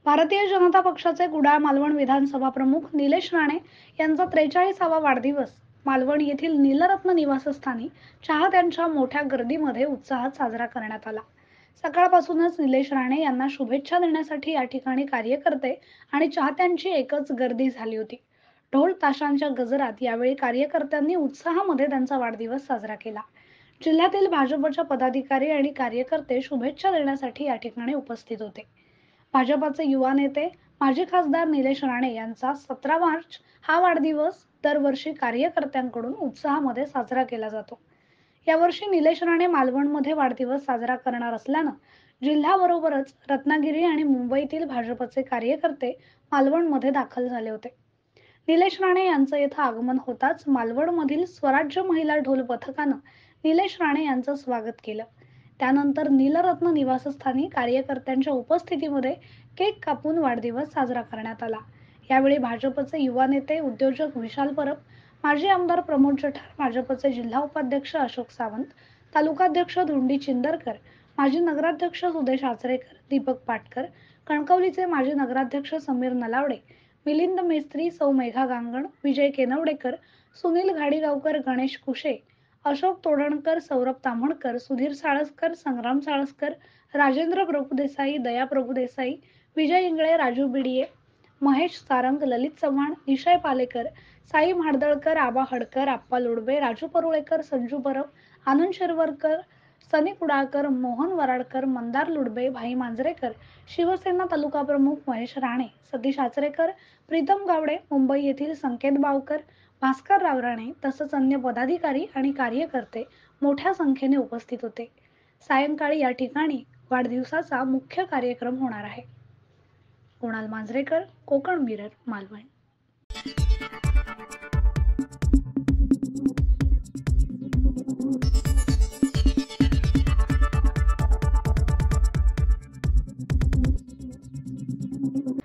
भारतीय जनता पक्षाचे कुडाळ मालवण विधानसभा प्रमुख निलेश राणे यांचा 43वा वाढदिवस मालवण येथील नीलरत्न निवासस्थानी चाहत्यांच्या मोठ्या गर्दीमध्ये उत्साहात साजरा करण्यात आला। सकाळपासूनच निलेश राणे यांना शुभेच्छा देण्यासाठी या ठिकाणी कार्यकर्ते आणि चाहत्यांची एकच गर्दी झाली होती। ढोल ताशांच्या गजरात यावेळी कार्यकर्त्यांनी उत्साहामध्ये त्यांचा वाढदिवस साजरा केला। जिल्ह्यातील भाजपच्या पदाधिकारी आणि कार्यकर्ते शुभेच्छा देण्यासाठी या ठिकाणी उपस्थित होते। भाजपचे युवा नेते माजी खासदार निलेश राणे यांचा 17 मार्च हा वाढदिवस दरवर्षी कार्यकर्त्यांकडून उत्साहामध्ये साजरा केला जातो। यावर्षी निलेश राणे मालवणमध्ये वाढदिवस साजरा करणार असल्यानं जिल्ह्याबरोबरच रत्नागिरी आणि मुंबईतील भाजपचे कार्यकर्ते मालवणमध्ये दाखल झाले होते। निलेश राणे यांचं येथे आगमन होताच मालवणमधील स्वराज्य महिला ढोल पथकानं निलेश राणे यांचं स्वागत केलं। त्यानंतर नीलरत्न निवासस्थानी कार्यकर्त्यांच्या उपस्थितीमध्ये केक कापून वाढदिवस साजरा करण्यात आला। यावेळी भाजपचे युवा नेते उद्योजक विशाल परब, माजी आमदार प्रमोद जठार, भाजपचे जिल्हा उपाध्यक्ष अशोक सावंत, तालुकाध्यक्ष धोंडी चिंदरकर, माजी नगराध्यक्ष सुदेश आचरेकर, दीपक पाटकर, कणकवलीचे माजी नगराध्यक्ष समीर नलावडे, मिलिंद मेस्त्री, सौ मेघा गांगण, विजय केनवडेकर, सुनील घाडीगावकर, गणेश कुशे, अशोक तोडणकर, सौरभ ताम्हणकर, सुधीर साळसकर, संग्राम साळसकर, राजेंद्र प्रभुदेसाई, दया प्रभुदेसाई, विजय इंगळे, राजू बिडिये, महेश सारंग, ललित चव्हाण, निशय पालेकर, साई म्हाडदळकर, आबा हडकर, आप्पा लोडबे, राजू परुळेकर, संजू परब, आनंद शिरवरकर, सनी कुडाळकर, मोहन वराडकर, मंदार लुडबे, भाई मांजरेकर, शिवसेना तालुका प्रमुख महेश राणे, सतीश आचरेकर, प्रीतम गावडे, मुंबई येथील संकेत बावकर, भास्कर रावराणे तसंच अन्य पदाधिकारी आणि कार्यकर्ते मोठ्या संख्येने उपस्थित होते। सायंकाळी या ठिकाणी वाढदिवसाचा मुख्य कार्यक्रम होणार आहे। कुणाल मांजरेकर, कोकण मिरर, मालवण।